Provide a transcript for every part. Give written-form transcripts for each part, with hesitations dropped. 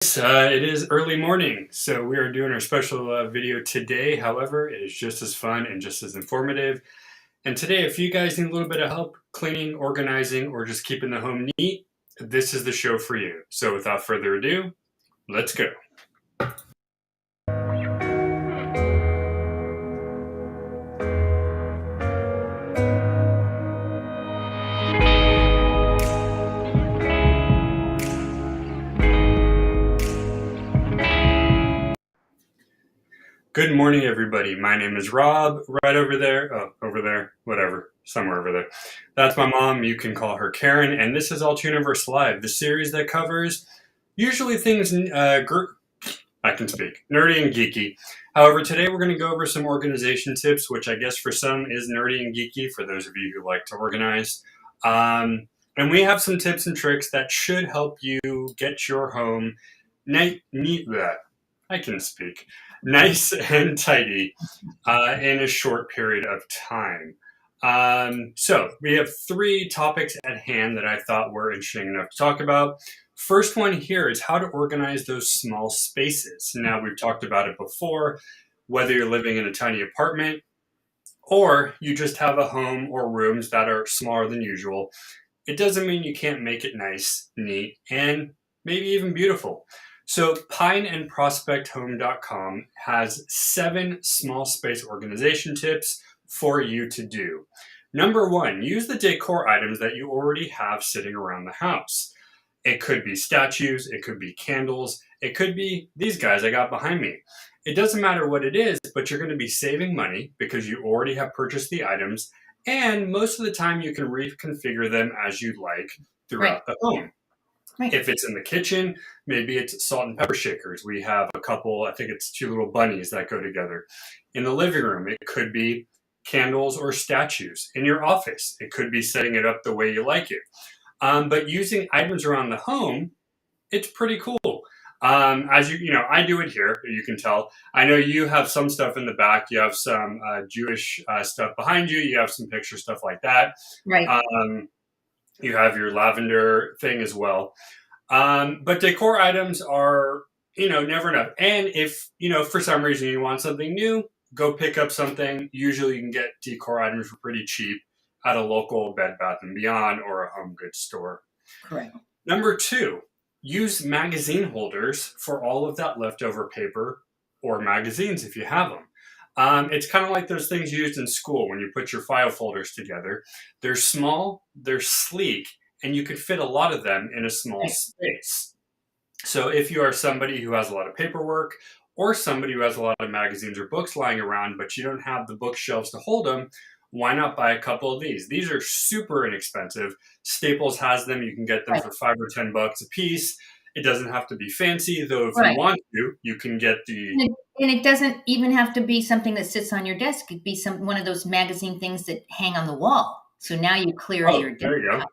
It is early morning, so we are doing our special video today. However, it is just as fun and just as informative. And today, if you guys need a little bit of help cleaning, organizing, or just keeping the home neat, this is the show for you. So without further ado, let's go. Good morning, everybody. My name is Rob, right over there. Oh, over there, whatever, somewhere over there. That's my mom. You can call her Karen. And this is All Universe Live, the series that covers usually things, I can speak, nerdy and geeky. However, today we're going to go over some organization tips, which I guess for some is nerdy and geeky, for those of you who like to organize. And we have some tips and tricks that should help you get your home nice and tidy in a short period of time. So we have three topics at hand that I thought were interesting enough to talk about. First one here is how to organize those small spaces. Now, we've talked about it before, whether you're living in a tiny apartment or you just have a home or rooms that are smaller than usual. It doesn't mean you can't make it nice, neat, and maybe even beautiful. So pineandprospecthome.com has 7 small space organization tips for you to do. Number 1, use the decor items that you already have sitting around the house. It could be statues, it could be candles, it could be these guys I got behind me. It doesn't matter what it is, but you're going to be saving money because you already have purchased the items, and most of the time you can reconfigure them as you like throughout the home. Right. If it's in the kitchen, maybe it's salt and pepper shakers. We have a couple, I think it's 2 little bunnies that go together. In the living room, it could be candles or statues. In your office, it could be setting it up the way you like it. But using items around the home, it's pretty cool. As you know, I do it here, you can tell. I know you have some stuff in the back. You have some Jewish stuff behind you. You have some picture stuff like that. Right. You have your lavender thing as well. But decor items are, never enough. And if, for some reason you want something new, go pick up something. Usually you can get decor items for pretty cheap at a local Bed Bath & Beyond or a home goods store. Correct. Number 2, use magazine holders for all of that leftover paper or magazines if you have them. It's kind of like those things used in school when you put your file folders together. They're small, they're sleek, and you could fit a lot of them in a small space. So if you are somebody who has a lot of paperwork or somebody who has a lot of magazines or books lying around, but you don't have the bookshelves to hold them, why not buy a couple of these? These are super inexpensive. Staples has them. You can get them for $5 or $10 a piece. It doesn't have to be fancy, though if you want to, you can get the... And it doesn't even have to be something that sits on your desk. It could be one of those magazine things that hang on the wall. So now you clear your desk. There you go.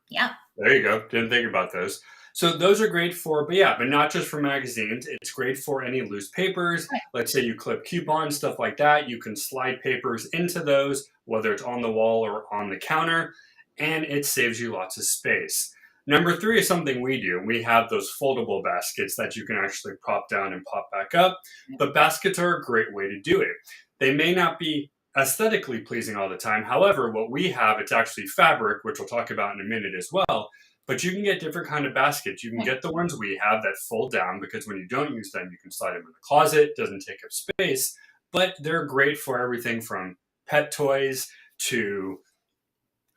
Yeah. There you go. Didn't think about those. So those are great for, but not just for magazines. It's great for any loose papers. Right. Let's say you clip coupons, stuff like that. You can slide papers into those, whether it's on the wall or on the counter, and it saves you lots of space. Number 3 is something we do. We have those foldable baskets that you can actually pop down and pop back up. But baskets are a great way to do it. They may not be aesthetically pleasing all the time. However, what we have, it's actually fabric, which we'll talk about in a minute as well. But you can get different kind of baskets. You can get the ones we have that fold down because when you don't use them, you can slide them in the closet. It doesn't take up space. But they're great for everything from pet toys to,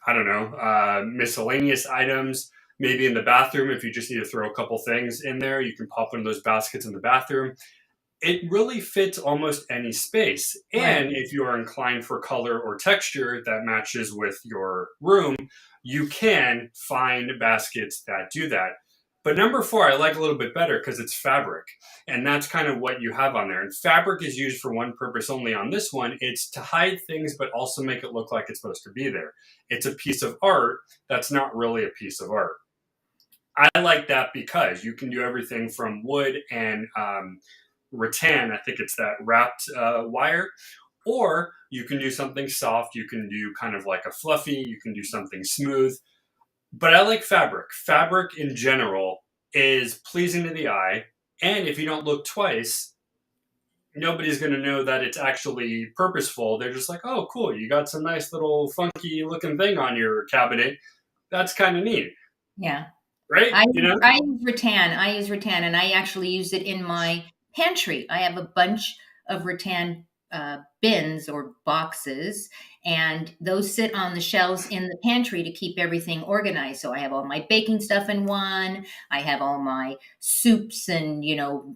miscellaneous items. Maybe in the bathroom, if you just need to throw a couple things in there, you can pop one of those baskets in the bathroom. It really fits almost any space. And if you are inclined for color or texture that matches with your room, you can find baskets that do that. But number 4, I like a little bit better because it's fabric. And that's kind of what you have on there. And fabric is used for one purpose only on this one. It's to hide things, but also make it look like it's supposed to be there. It's a piece of art that's not really a piece of art. I like that because you can do everything from wood and rattan, I think it's that wrapped wire, or you can do something soft. You can do kind of like a fluffy, you can do something smooth. But I like fabric. Fabric in general is pleasing to the eye. And if you don't look twice, nobody's going to know that it's actually purposeful. They're just like, oh, cool, you got some nice little funky looking thing on your cabinet. That's kind of neat, Yeah. right? I You know? I use rattan. I use rattan, and I actually use it in my pantry. I have a bunch of rattan bins or boxes, and those sit on the shelves in the pantry to keep everything organized. So I have all my baking stuff in one. I have all my soups and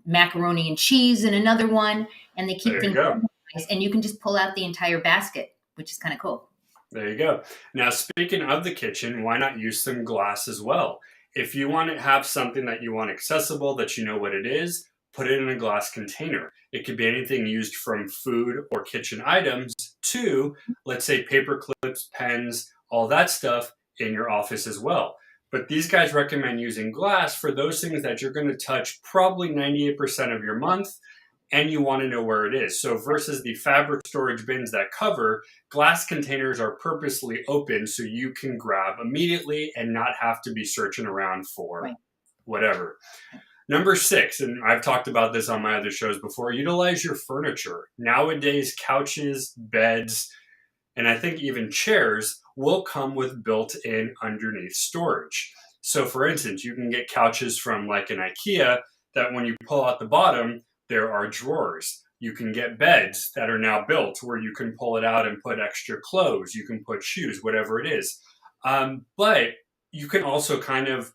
macaroni and cheese in another one, and they keep There you things go. organized. And you can just pull out the entire basket, which is kind of cool. There you go. Now, speaking of the kitchen, why not use some glass as well? If you want to have something that you want accessible, that you know what it is, put it in a glass container. It could be anything used from food or kitchen items to, let's say, paper clips, pens, all that stuff in your office as well. But these guys recommend using glass for those things that you're going to touch probably 98% of your month and you want to know where it is. So versus the fabric storage bins that cover, glass containers are purposely open so you can grab immediately and not have to be searching around for Right. whatever. Number 6, and I've talked about this on my other shows before, utilize your furniture. Nowadays, couches, beds, and I think even chairs will come with built-in underneath storage. So for instance, you can get couches from like an IKEA that when you pull out the bottom, there are drawers. You can get beds that are now built where you can pull it out and put extra clothes. You can put shoes, whatever it is. But you can also kind of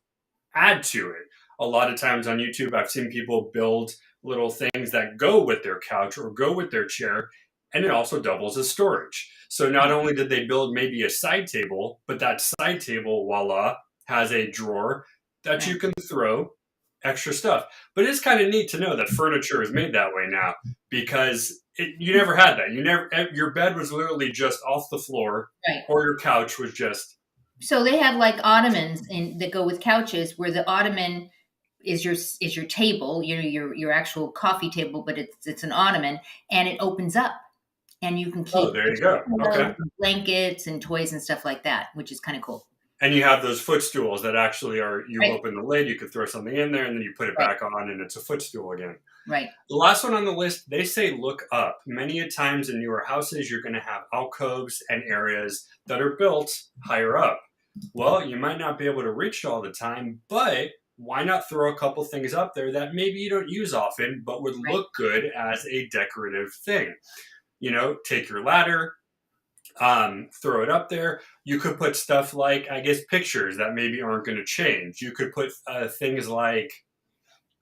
add to it. A lot of times on YouTube, I've seen people build little things that go with their couch or go with their chair, and it also doubles as storage. So not only did they build maybe a side table, but that side table, voila, has a drawer that you can throw extra stuff. But it's kind of neat to know that furniture is made that way now because you never had that. Your bed was literally just off the floor, Right. or your couch was just. So they have like ottomans that go with couches, where the ottoman is your table, your actual coffee table, but it's an ottoman, and it opens up, and you can Oh, keep there you go. Okay. blankets and toys and stuff like that, which is kind of cool. And you have those footstools that actually are, you Right. open the lid, you could throw something in there, and then you put it Right. back on, and it's a footstool again. Right. The last one on the list, they say look up. Many a times in newer houses, you're going to have alcoves and areas that are built higher up. Well, you might not be able to reach it all the time, but why not throw a couple things up there that maybe you don't use often, but would Right. look good as a decorative thing? Take your ladder, throw it up there. You could put stuff like, I guess, pictures that maybe aren't going to change. You could put things like,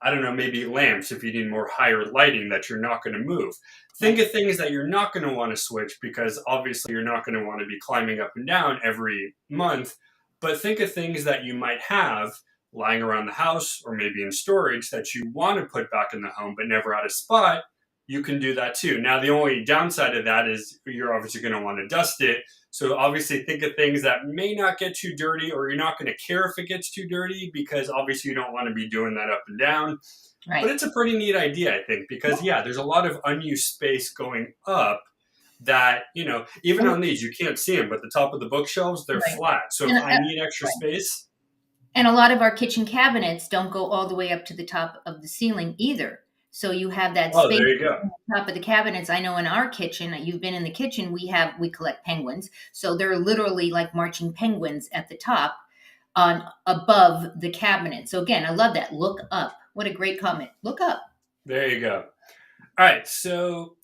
I don't know, maybe lamps if you need more higher lighting that you're not going to move. Think of things that you're not going to want to switch because obviously you're not going to want to be climbing up and down every month. But think of things that you might have lying around the house or maybe in storage that you want to put back in the home but never had a spot. You can do that too. Now, the only downside of that is you're obviously going to want to dust it. So obviously think of things that may not get too dirty, or you're not going to care if it gets too dirty because obviously you don't want to be doing that up and down. Right. But it's a pretty neat idea, I think, because there's a lot of unused space going up that, even on these, you can't see them, but the top of the bookshelves, they're Right. flat. So if And, I need extra space. And a lot of our kitchen cabinets don't go all the way up to the top of the ceiling either. So you have that Oh, space there you go. on top of the cabinets. I know in our kitchen, you've been in the kitchen, we collect penguins. So they're literally like marching penguins at the top on above the cabinet. So again, I love that. Look up. What a great comment. Look up. There you go. All right. So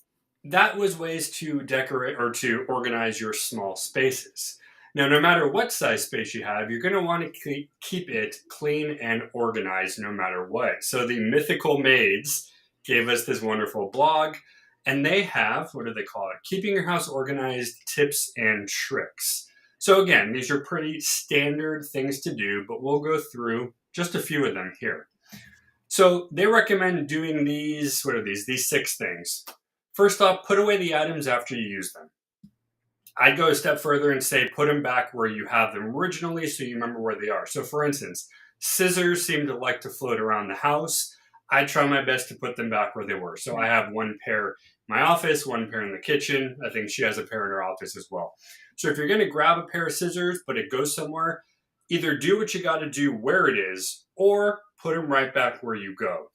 that was ways to decorate or to organize your small spaces. Now, no matter what size space you have, you're going to want to keep it clean and organized no matter what. So the Mythical Maids gave us this wonderful blog, and they have, what do they call it? Keeping your house organized tips and tricks. So again, these are pretty standard things to do, but we'll go through just a few of them here. So they recommend doing these, what are these? These 6 things. First off, put away the items after you use them. I'd go a step further and say put them back where you have them originally so you remember where they are. So for instance, scissors seem to like to float around the house. I try my best to put them back where they were. So I have one pair in my office, one pair in the kitchen. I think she has a pair in her office as well. So if you're going to grab a pair of scissors, but it goes somewhere, either do what you got to do where it is, or put them right back where you go.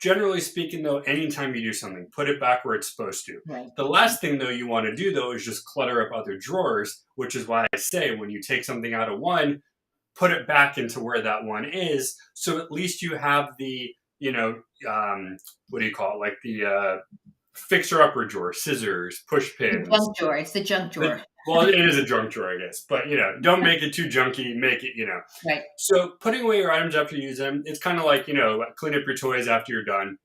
Generally speaking, though, anytime you do something, put it back where it's supposed to. Right. The last thing, though, you want to do, though, is just clutter up other drawers, which is why I say when you take something out of one, put it back into where that one is. So at least you have the, what do you call it? Like the fixer-upper drawer, scissors, push pins. The junk drawer. It's the junk drawer. Well, it is a junk drawer, I guess. But, don't make it too junky. Make it, Right. So putting away your items after you use them, it's kind of like, clean up your toys after you're done.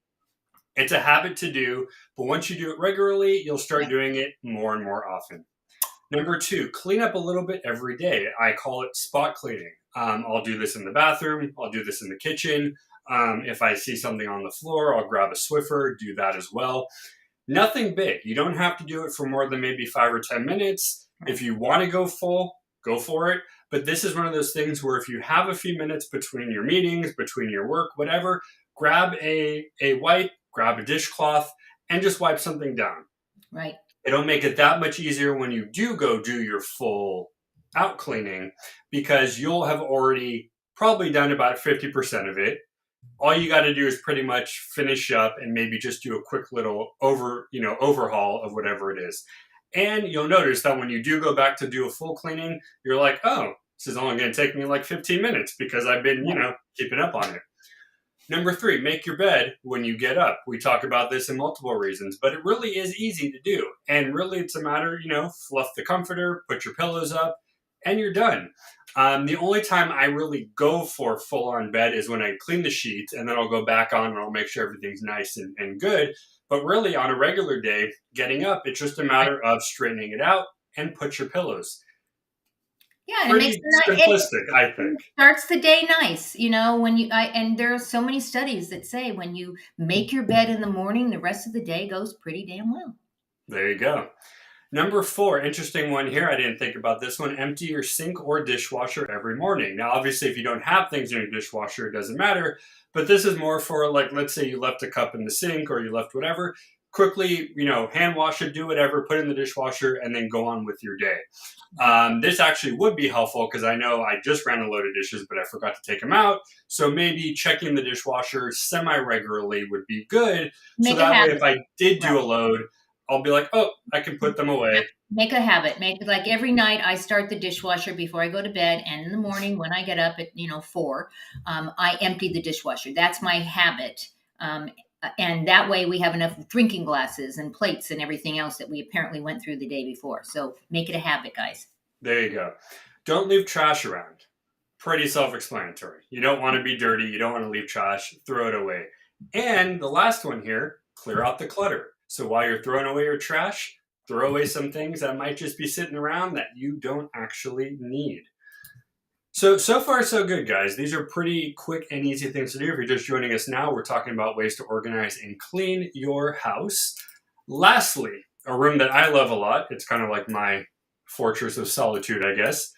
It's a habit to do, but once you do it regularly, you'll start doing it more and more often. Number 2, clean up a little bit every day. I call it spot cleaning. I'll do this in the bathroom. I'll do this in the kitchen. If I see something on the floor, I'll grab a Swiffer, do that as well. Nothing big. You don't have to do it for more than maybe 5 or 10 minutes. If you want to go full, go for it. But this is one of those things where if you have a few minutes between your meetings, between your work, whatever, grab a wipe, grab a dishcloth, and just wipe something down. Right. It'll make it that much easier when you do go do your full out cleaning because you'll have already probably done about 50% of it. All you got to do is pretty much finish up and maybe just do a quick little overhaul of whatever it is. And you'll notice that when you do go back to do a full cleaning, you're like, oh, this is only going to take me like 15 minutes because I've been, keeping up on it. Number 3, make your bed when you get up. We talk about this in multiple reasons, but it really is easy to do. And really it's a matter, fluff the comforter, put your pillows up, and you're done. The only time I really go for full-on bed is when I clean the sheets, and then I'll go back on and I'll make sure everything's nice and good. But really, on a regular day, getting up, it's just a matter of straightening it out and put your pillows. Yeah, and Pretty simplistic, I think. Starts the day nice, and there are so many studies that say when you make your bed in the morning, the rest of the day goes pretty damn well. There you go. Number 4, interesting one here. I didn't think about this one. Empty your sink or dishwasher every morning. Now, obviously, if you don't have things in your dishwasher, it doesn't matter. But this is more for, like, let's say you left a cup in the sink or you left whatever. Quickly, hand wash it, do whatever, put it in the dishwasher, and then go on with your day. This actually would be helpful because I know I just ran a load of dishes, but I forgot to take them out. So maybe checking the dishwasher semi-regularly would be good. So that way, if I did do a load, I'll be like, oh, I can put them away. Make a habit. Like every night I start the dishwasher before I go to bed. And in the morning when I get up at, 4, I empty the dishwasher. That's my habit. And that way we have enough drinking glasses and plates and everything else that we apparently went through the day before. So make it a habit, guys. There you go. Don't leave trash around. Pretty self-explanatory. You don't want to be dirty. You don't want to leave trash. Throw it away. And the last one here, clear out the clutter. So while you're throwing away your trash, throw away some things that might just be sitting around that you don't actually need. So far, so good, guys. These are pretty quick and easy things to do. If you're just joining us now, we're talking about ways to organize and clean your house. Lastly, a room that I love a lot. It's kind of like my fortress of solitude, I guess.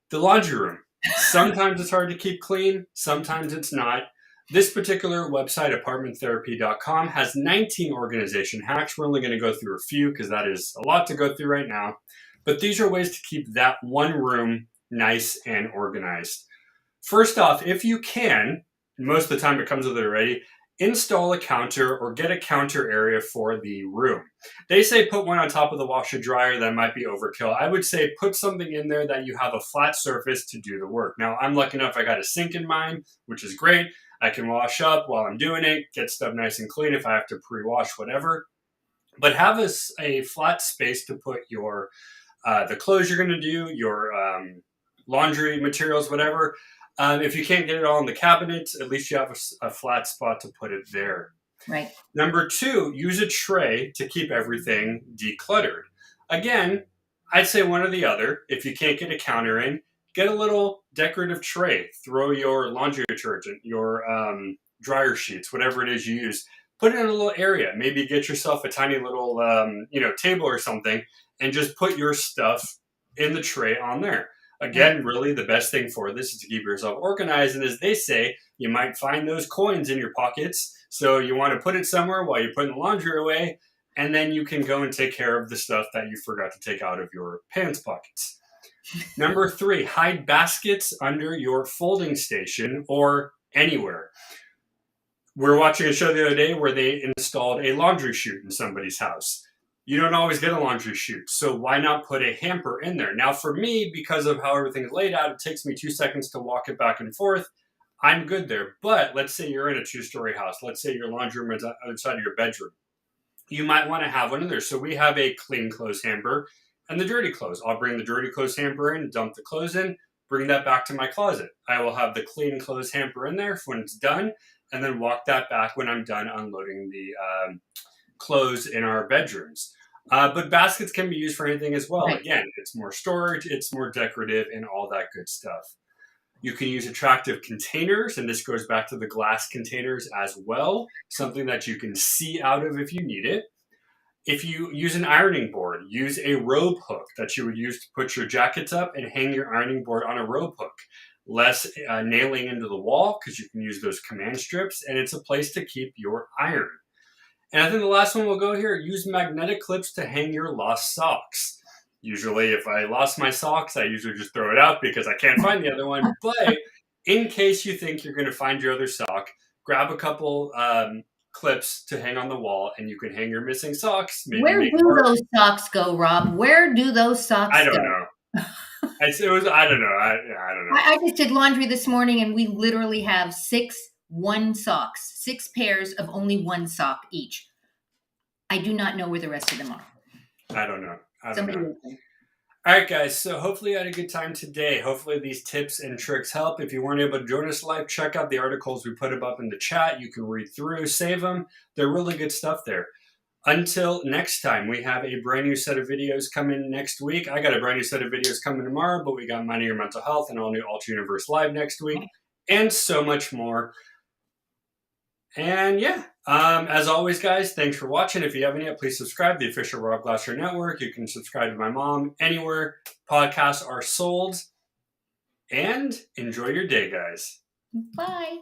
The laundry room. Sometimes it's hard to keep clean. Sometimes it's not. This particular website, apartmenttherapy.com, has 19 organization hacks. We're only going to go through a few because that is a lot to go through right now. But these are ways to keep that one room nice and organized. First off, if you can, most of the time it comes with it already, install a counter or get a counter area for the room. They say put one on top of the washer dryer. That might be overkill. I would say put something in there that you have a flat surface to do the work. Now, I'm lucky enough I got a sink in mine, which is great. I can wash up while I'm doing it, get stuff nice and clean if I have to pre-wash, whatever. But have a flat space to put your the clothes you're going to do, your laundry materials, whatever. If you can't get it all in the cabinets, at least you have a flat spot to put it there. Right. Number 2, use a tray to keep everything decluttered. Again, I'd say one or the other. If you can't get a counter in, get a little decorative tray. Throw your laundry detergent, your dryer sheets, whatever it is you use. Put it in a little area. Maybe get yourself a tiny little table or something and just put your stuff in the tray on there. Again, really the best thing for this is to keep yourself organized. And as they say, you might find those coins in your pockets. So you want to put it somewhere while you're putting the laundry away. And then you can go and take care of the stuff that you forgot to take out of your pants pockets. Number 3, hide baskets under your folding station or anywhere. We're watching a show the other day where they installed a laundry chute in somebody's house. You don't always get a laundry chute, so why not put a hamper in there? Now, for me, because of how everything's laid out, it takes me 2 seconds to walk it back and forth. I'm good there. But let's say you're in a 2-story house. Let's say your laundry room is outside of your bedroom. You might want to have one in there. So we have a clean clothes hamper and the dirty clothes. I'll bring the dirty clothes hamper in, dump the clothes in, bring that back to my closet. I will have the clean clothes hamper in there when it's done, and then walk that back when I'm done unloading the clothes in our bedrooms. But baskets can be used for anything as well. Right. Again, it's more storage, it's more decorative, and all that good stuff. You can use attractive containers, and this goes back to the glass containers as well, something that you can see out of if you need it. If you use an ironing board, use a rope hook that you would use to put your jackets up and hang your ironing board on a rope hook. Less nailing into the wall because you can use those command strips, and it's a place to keep your iron. And I think the last one we'll go here, use magnetic clips to hang your lost socks. Usually if I lost my socks, I usually just throw it out because I can't find the other one. But in case you think you're going to find your other sock, grab a couple clips to hang on the wall, and you can hang your missing socks. Maybe Where do those socks go, Rob? Where do those socks go? I don't know. I don't know. I don't know. I just did laundry this morning, and we literally have 6 socks, 6 pairs of only 1 sock each. I do not know where the rest of them are. I don't know. Somebody All right, guys. So hopefully you had a good time today. Hopefully these tips and tricks help. If you weren't able to join us live, check out the articles we put up in the chat. You can read through, save them. They're really good stuff there. Until next time, we have a brand new set of videos coming next week. I got a brand new set of videos coming tomorrow, but we got Minding Your Mental Health and all new Alter Universe Live next week, and so much more. And yeah, as always, guys, thanks for watching. If you haven't yet, please subscribe to the official Rob Glasser Network. You can subscribe to my mom anywhere podcasts are sold. And enjoy your day, guys. Bye.